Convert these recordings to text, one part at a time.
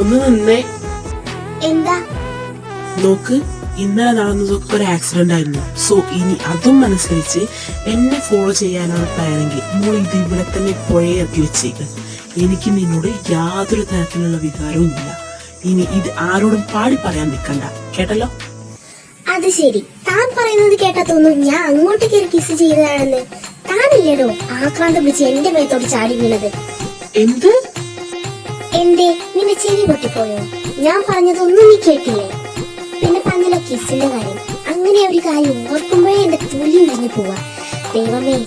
ഒന്ന് നിന്നേ. എന്താ? നോക്ക്, ഇന്നലെ നടന്നതൊക്കെ ഒരു ആക്സിഡന്റ് ആയിരുന്നു. സോ ഇനി അതും മനസ്സിൽ വെച്ച് എന്നെ ഫോളോ ചെയ്യാനാണ് പ്ലാനെങ്കിൽ മോൾ ഇത് ഇവിടെ തന്നെ പുഴയെ ഇറക്കി വെച്ചേക്ക്. എനിക്ക് നിന്നോട് യാതൊരു തരത്തിലുള്ള വികാരവും ഇല്ല. ഇനി ഇത് ആരോടും പാടി പറയാൻ നിൽക്കണ്ട, കേട്ടല്ലോ? അത് ശരി, താൻ പറയുന്നത് കേട്ടാ തോന്നുന്നു ഞാൻ അങ്ങോട്ട് കയറി കിസ് ചെയ്തതാണെന്ന്. താനില്ലടോ ആക്രാന്തം പിടിച്ച് എന്റെ മേത്തോട് ചാടി വീണത്. എന്ത്? എന്തേ, നിന്റെ ചെവി പൊട്ടിപ്പോയോ? ഞാൻ പറഞ്ഞതൊന്നും നീ കേട്ടില്ലേ? പിന്നെ പറഞ്ഞല്ലോ കിസിന്റെ കാര്യം. അങ്ങനെ ഒരു കാര്യം ഓർക്കുമ്പോഴേ എന്റെ തൊലി ഉരിഞ്ഞു പോവാ. ദൈവമേ,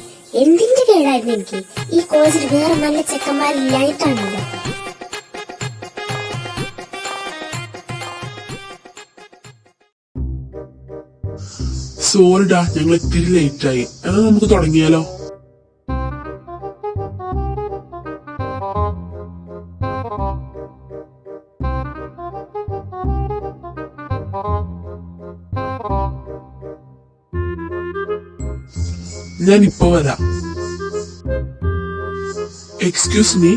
എന്തിന്റെ കേടായിരുന്നു എനിക്ക്. ഈ കോളേജിൽ വേറെ നല്ല ചെക്കന്മാരില്ലായിട്ടാണല്ലോ. സോറിടാ, ഞങ്ങൾ ഇത്തിരി ലേറ്റ് ആയി. എന്നാൽ നമുക്ക് തുടങ്ങിയാലോ? ഞാൻ ഇപ്പൊ വരാം. Excuse me,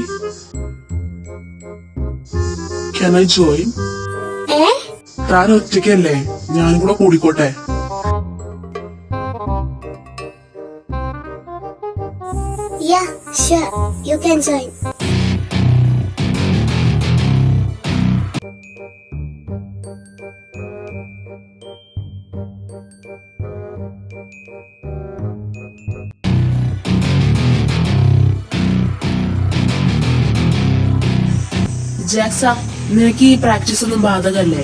can I join? താൻ ഒറ്റയ്ക്കല്ലേ? ഞാനും കൂടെ കൂടിക്കോട്ടെ? Yeah, sure, you can join. JAXA, നിനക്ക് ഈ പ്രാക്ടീസ് ഒന്നും ബാധകല്ലേ?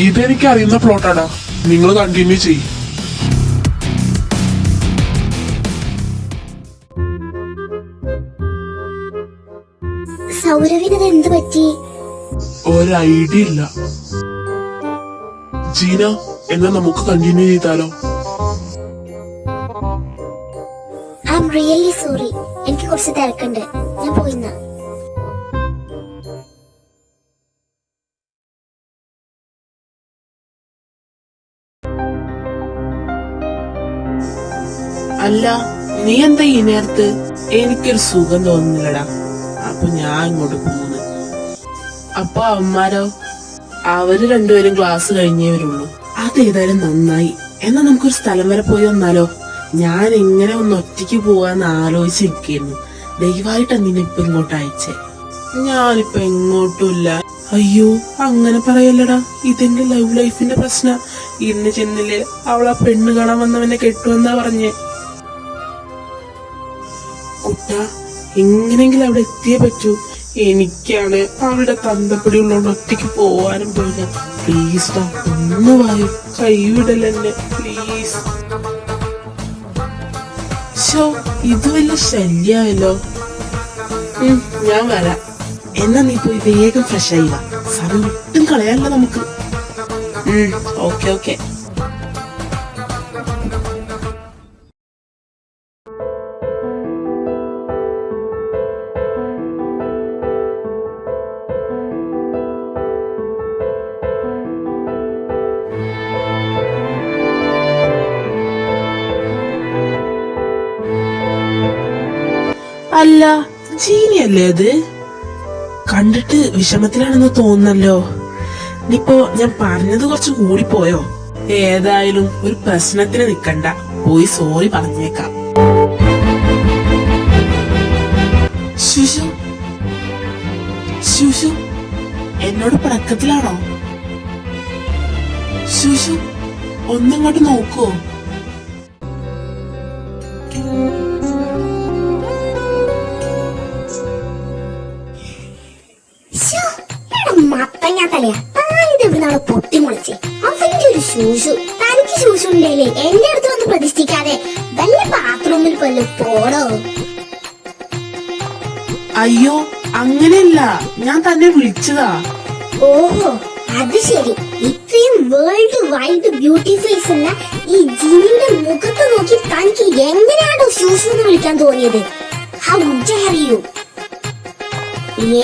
ഇതെനിക്ക് അറിയുന്ന പ്ലോട്ടാടാ, നിങ്ങൾ കണ്ടിന്യൂ ചെയ്യും. സൗരവിനത് എന്ത് പറ്റി? ഒരു ഐഡിയ ഇല്ല. ജീന, എന്നാ നമുക്ക് കണ്ടിന്യൂ ചെയ്താലോ? ഐ ആം റിയലി സോറി, എനിക്ക് കുറച്ച് തിരക്കുണ്ട്, ഞാൻ പോയിന്നാ. അല്ല, നീ എന്താ ഈ നേരത്ത്? എനിക്കൊരു സുഖം തോന്നുന്നില്ലടാ. അപ്പൊ ഞാൻ ഇങ്ങോട്ട് പോകുന്നു. അപ്പൊ അവന്മാരോ? അവര് രണ്ടുപേരും ക്ലാസ് കഴിഞ്ഞേ വരുള്ളൂ. അതേതായാലും നന്നായി. എന്നാ നമുക്കൊരു സ്ഥലം വരെ പോയി വന്നാലോ? ഞാൻ എങ്ങനെ ഒന്ന് ഒറ്റയ്ക്ക് പോവാന്ന് ആലോചിച്ചിരിക്കുന്നു. ദയവായിട്ട് നിന്നെ ഇപ്പൊ ഇങ്ങോട്ട് അയച്ചേ. ഞാനിപ്പോ എങ്ങോട്ടുമില്ല. അയ്യോ, അങ്ങനെ പറയല്ലടാ. ഇതെന്റെ ലവ് ലൈഫിന്റെ പ്രശ്ന. ഇന്ന് ചെന്നില്ലേ അവളാ പെണ്ണ് കാണാൻ വന്നവനെ കെട്ടുവെന്നാ പറഞ്ഞേ. കുട്ട, എങ്ങനെങ്കിലും അവിടെ എത്തിയേ പറ്റൂ. എനിക്കാണ് അവളുടെ തന്തപ്പടി ഉള്ളോണ്ട് ഒറ്റയ്ക്ക് പോവാനും പോയില്ല. പ്ലീസ് ഡാ, ഒന്ന് വായു, കൈവിടലെന്നെ പ്ലീസ്. ഷോ, ഇത് വലിയ ശല്യായല്ലോ. ഞാൻ വരാം. എന്നാ നീ പോയി വേഗം ഫ്രഷ് ആയി വാ. സമയം ഒട്ടും കളയാനല്ലോ നമുക്ക്. Okay okay. അല്ല, ജീനിയല്ലേ അത്? കണ്ടിട്ട് വിഷമത്തിലാണെന്ന് തോന്നുന്നല്ലോ. ഇനിയിപ്പോ ഞാൻ പറഞ്ഞത് കുറച്ച് കൂടിപ്പോയോ? ഏതായാലും ഒരു പ്രശ്നത്തിന് നിക്കണ്ട, പോയി സോറി പറഞ്ഞേക്കാം. ശുശു, ശുശു എന്നോട് പിണക്കത്തിലാണോ? ശുശു, ഒന്നിങ്ങോട്ട് നോക്കുവോ? പൊട്ടിമുളിച്ച് അവന്റെ ഒരു ശൂശു. തനിക്ക് ശൂശു ഉണ്ടേലേ എന്റെ അടുത്ത് വന്ന് പ്രതിഷ്ഠിക്കാതെ വല്ല ബാത്റൂമിൽ പോലും പോടോ. അയ്യോ, അങ്ങനെയല്ല, ഞാൻ തന്നെ വിളിച്ചതാ. ഓഹോ, അത് ശരി. ഇത്രയും വേൾഡ് വൈഡ് ബ്യൂട്ടി ഫേസ് ഉള്ള ഈ ജിനിന്റെ മുഖത്ത് നോക്കി തനിക്ക് എങ്ങനെയാണോ ശൂശു എന്ന് വിളിക്കാൻ തോന്നിയത്? How dare you!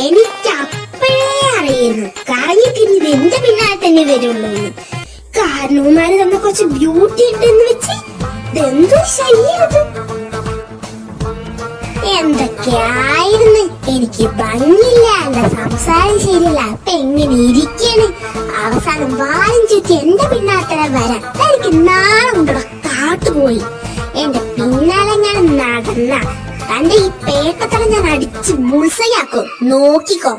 എനിക്ക് അപ്പോഴേ അറിയുന്നു കറങ്ങി തിരിഞ്ഞത് എന്റെ പിന്നാലെ തന്നെ വരുള്ളൂ. കാരണവന്മാര് തന്നെ കുറച്ച് ബ്യൂട്ടി ഉണ്ടെന്ന് വെച്ച് ഇതെന്തോ ശല്യത്. എന്തൊക്കെയായിരുന്നു, എനിക്ക് ഭംഗില്ല, എന്റെ സംസാരം ശരിയല്ല, അപ്പൊ എങ്ങനെ ഇരിക്കാണ്? അവസാനം വാലും ചുറ്റി എന്റെ പിന്നാലെ വരാൻ എനിക്ക് നാളുണ്ടോ കാട്ടുപോയി. എന്റെ പിന്നാലെ ഞാൻ നടന്ന തന്റെ ഈ പേട്ടത്തല ഞാൻ അടിച്ച് മുൾസയാക്കും, നോക്കിക്കോ.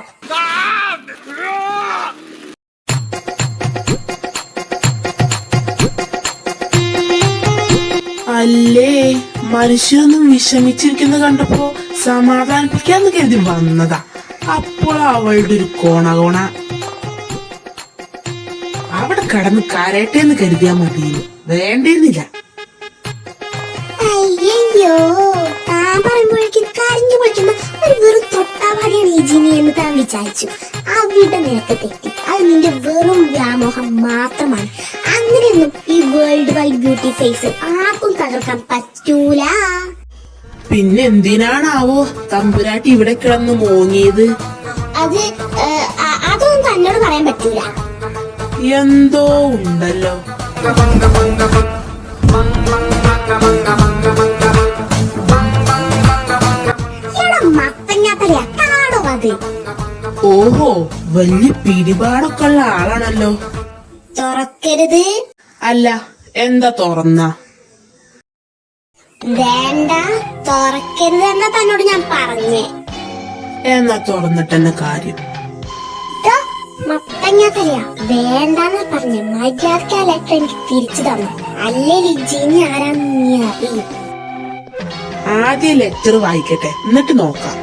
അല്ലേ, മനുഷ്യനൊന്നും വിഷമിച്ചിരിക്കുന്ന കണ്ടപ്പോ സമാധാനിപ്പിക്കാന്ന് കരുതി വന്നതാ. അപ്പോൾ അവളുടെ ഒരു കോണ അവിടെ കടന്ന് കരയട്ടെന്ന് കരുതിയാ മതി, വേണ്ടിയിരുന്നില്ല. അയ്യോ, താൻ പറയുമ്പോഴേക്കും കരഞ്ഞു പൊളിക്കുന്ന ഒരു വെറും തൊട്ടാവാടിയാണ് ഈ ജിനി എന്ന് താൻ വിചാരിച്ചു. അവിടെ നിനക്ക് തെറ്റി. അത് നിന്റെ വെറും വ്യാമോഹം മാത്രമാണ്. അങ്ങനെയൊന്നും ഈ വേൾഡ് വൈഡ് ബ്യൂട്ടി ഫേസ് ആർക്കും തകർക്കാൻ പറ്റൂല. പിന്നെ എന്തിനാണാവോ തമ്പുരാട്ടി ഇവിടെ കിടന്ന് മോങ്ങിയത്? അതൊന്നും തന്നോട് പറയാൻ പറ്റൂല. എന്തോ ഉണ്ടല്ലോ. മത്തങ്ങാത്തലയാ, കാണോ അത്? ഓഹോ, വലിയ പിടിപാടൊക്കെ ഉള്ള ആളാണല്ലോ. തുറക്കരുത്. അല്ല, എന്താ തുറന്ന? വേണ്ട, തുറക്കരുത് എന്നാ തന്നോട് ഞാൻ പറഞ്ഞേ. എന്നാ തുറന്നിട്ടെന്നെ കാര്യം. മത്തങ്ങാത്തലയാ, വേണ്ടെന്നാ പറഞ്ഞ. മര്യാദക്ക് ആ ലെറ്റർ എനിക്ക് തിരിച്ചു തന്നു, അല്ലേ ജിനി ആരാന്ന് നീ അറിയും. ആദ്യം ലെറ്റർ വായിക്കട്ടെ, എന്നിട്ട് നോക്കാം.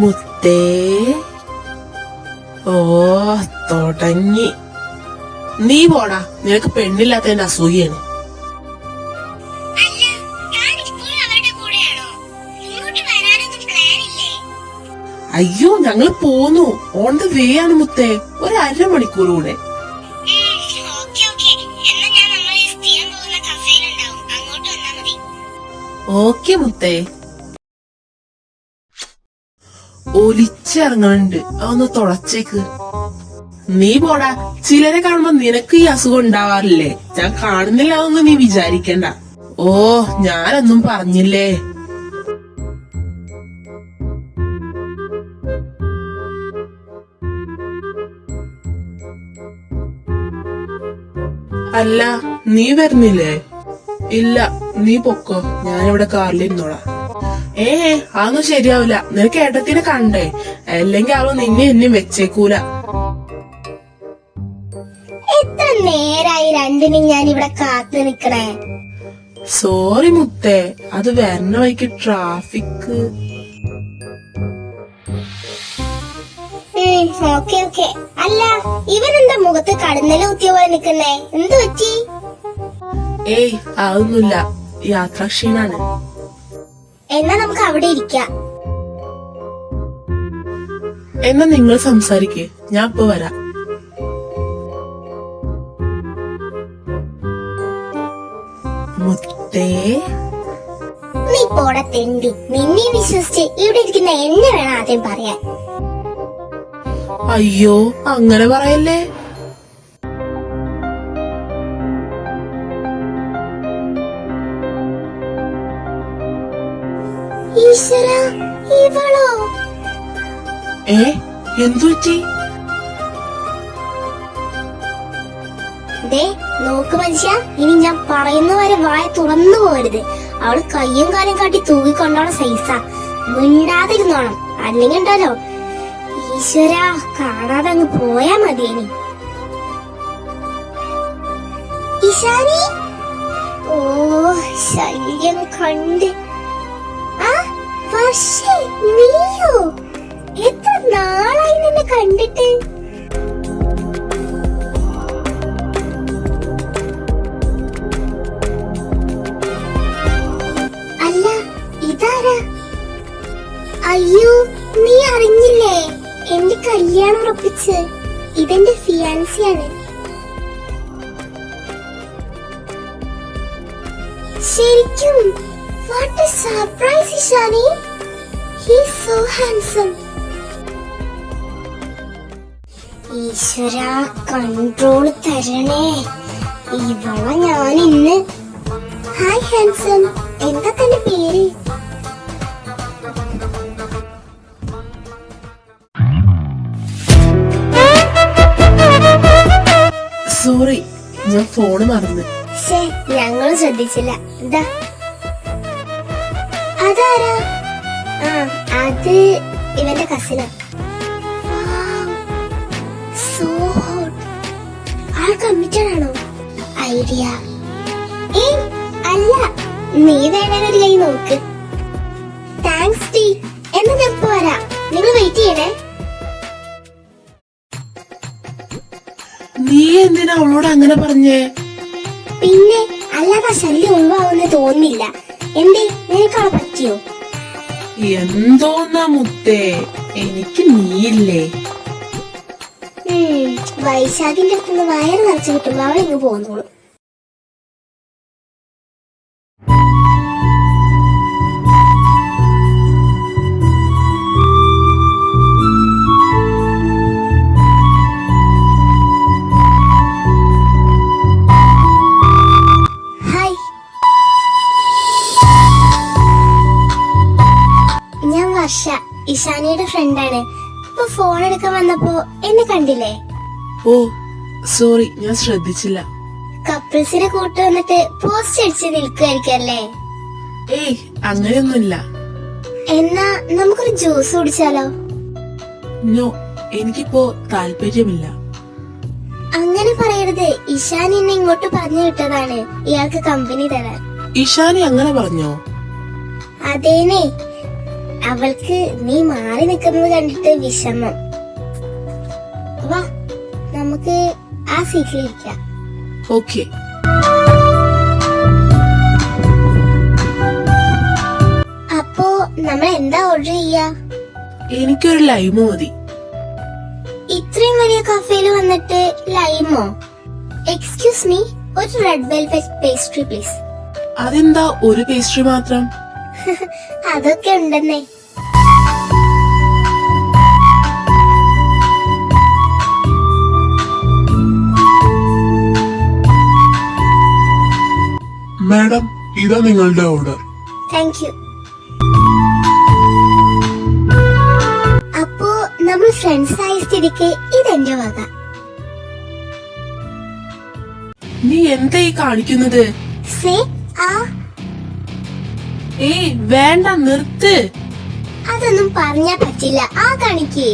മുത്തേ, ഓ തുടങ്ങി. നീ പോടാ, നിനക്ക് പെണ്ണില്ലാത്തതിന്റെ അസൂയാണ്. അയ്യോ, ഞങ്ങള് പോന്നു. ഓൺ ദ വേ ആണ് മുത്തേ, ഒരു അരമണിക്കൂർ കൂടെ. ഓക്കെ മുത്തേ. ഒലിച്ചിറങ്ങാനുണ്ട്, അതൊന്ന് തുടച്ചേക്ക്. നീ പോടാ, ചിലരെ കാണുമ്പോ നിനക്ക് ഈ അസുഖം ഉണ്ടാവാറില്ലേ? ഞാൻ കാണുന്നില്ല, അതൊന്നും നീ വിചാരിക്കണ്ട. ഓ, ഞാനൊന്നും പറഞ്ഞില്ലേ. അല്ല, നീ വരുന്നില്ലേ? ഇല്ല, നീ പൊക്കോ, ഞാനിവിടെ കാറിലിരുന്നോളാം. അതൊന്നും ശരിയാവില്ല. നിനക്ക് ഏട്ടത്തിനെ കണ്ടേ, അല്ലെങ്കിൽ അവൾ നിന്നെ എന്നെ വെച്ചേക്കൂല. എത്ര നേരായി രണ്ടിനും ഞാൻ ഇവിടെ കാത്തു നിക്കണേ. സോറി മുത്തേ, അത് വരണ വഴിക്ക് ട്രാഫിക്. Okay okay. അല്ല, ഇവനെന്താ മുഖത്ത് കടന്നല കുത്തിയ പോലെ നിക്കുന്നേ? എന്ത് പറ്റി? അതൊന്നുമില്ല, യാത്രാക്ഷീണാണ്. എന്നാ നമുക്ക് അവിടെ ഇരിക്കാം. എന്നാ നിങ്ങൾ സംസാരിക്കേ, ഞാൻ ഇപ്പൊ വരാം. മുത്തേ, നീ പോടെ തെണ്ടി. നിന്നെ വിശ്വസിച്ച് ഇവിടെ ഇരിക്കുന്ന എന്നെ വേണം ആദ്യം പറയാൻ. അയ്യോ, അങ്ങനെ പറയല്ലേ. ഈശ്വര, ഇവളോ? എന്തു പറ്റി? ദേ നോക്ക് മനുഷ്യ, ഇനി ഞാൻ പറയുന്ന വരെ വായ തുറന്നു പോകരുത്. അവള് കയ്യും കാലും കാട്ടി തൂക്കിക്കൊണ്ടോളെ സൈസാ. മിണ്ടാതിരുന്നോണം, അല്ലെങ്കിൽ ഉണ്ടല്ലോ ഈശ്വര കാണാതെ അങ്ങ് പോയാ മതിയേനി. ഇഷാനി, ഓ ശല്യം കണ്ട്. ആ വർഷേ, നീയോ? എത്ര നാളായി നിന്നെ കണ്ടിട്ട്. അല്ല, ഇതാരാ? അയ്യോ, നീ അറിഞ്ഞില്ലേ? എന്റെ കല്യാണം ഉറപ്പിച്ച്. ഇതെന്റെ ഫിയാൻസിയാണ്. ശരിക്കും? What A surprise Ishani. He is so handsome. ഈശ്വര കൺട്രോൾ തരണേ. ഇവളെ ഞാൻ ഇന്ന്. ഹായ് ഹാൻസം, എന്താ തന്റെ പേര്? സോറി, ഞാൻ ഫോണ് മറന്ന്. ശേ, ഞങ്ങളും ശ്രദ്ധിച്ചില്ല. ഇതാ അതാരാ? ആ, അത് ഇവന്റെ കസിനാ. So hot. ആൾ കമ്മിറ്റഡ് ആണോ? ഐഡിയ. അല്ല, നീ വേണേ ഒരു കൈ നോക്ക്. താങ്ക്സ് ടീ. എന്നാ ഞാൻ ഇപ്പൊ വരാം, നിങ്ങൾ വെയിറ്റ് ചെയ്യണേ. നീ എന്തിനാ അവളോട് അങ്ങനെ പറഞ്ഞേ? പിന്നെ അല്ലാതെ ശല്യം ഒഴിവാകുന്ന തോന്നില്ല. എന്തേ, നിനക്കാളെ പറ്റിയോ? എന്തോന്നാ മുത്തേ, എനിക്ക് നീയില്ലേ? വൈശാഖിന്റെ അടുത്തുനിന്ന് വയറ് നിറച്ചു കിട്ടുമ്പോ അവളെ ഇങ്ങ് പോന്നോളൂ. വർഷ, ഇഷാനിയുടെ ഫ്രണ്ടാണ്. ഇപ്പൊ ഫോൺ എടുക്കാൻ വന്നപ്പോ എന്നെ കണ്ടില്ലേ? ഓ സോറി, ഞാൻ ശ്രദ്ധിച്ചില്ല. കപ്പിൾസിനെ കൂട്ട് വന്നിട്ട് പോസ്റ്റ് അടിച്ച് നിൽക്കുമായിരിക്കല്ലേ? ഏയ് അങ്ങനെയൊന്നുമില്ല. എന്നാ നമുക്കൊരു ജ്യൂസ് കുടിച്ചാലോ? നോ, എനിക്കിപ്പോ താല്പര്യമില്ല. അങ്ങനെ പറയരുത്. ഇഷാനി എന്നെ ഇങ്ങോട്ട് പറഞ്ഞു വിട്ടതാണ് ഇയാൾക്ക് കമ്പനി തരാൻ. ഇഷാനി അങ്ങനെ പറഞ്ഞോ? അതേനെ, അവൾക്ക് നീ മാറി നിൽക്കുന്നത് കണ്ടിട്ട് വിഷമം. വാ, നമുക്ക് ആ സീറ്റിലിരിക്കാം. ഓക്കെ. അപ്പോ നമ്മൾ എന്താ ഓർഡർ ചെയ്യാ? എനിക്കൊരു ലൈമോ മതി. ഇത്രയും വലിയ കഫേയിൽ വന്നിട്ട് ലൈമോ? എക്സ്ക്യൂസ് മീ, ഒരു റെഡ് വെൽവെറ്റ് പേസ്ട്രി പ്ലീസ്. അതെന്താ ഒരു പേസ്ട്രി മാത്രം? അതൊക്കെ ഉണ്ടെന്നേ. മാഡം, ഇതാ നിങ്ങളുടെ ഓർഡർ. Thank you. അപ്പോ നമ്മൾ ഫ്രണ്ട്സ് ആയ സ്ഥിതിക്ക് ഇതെന്റെ വക. നീ എന്താ ഈ കാണിക്കുന്നത്? സേ ആ. ഏയ് വേണ്ട, നിർത്ത്. അതൊന്നും പറഞ്ഞാ പറ്റില്ല. ആ കാണിക്കേ.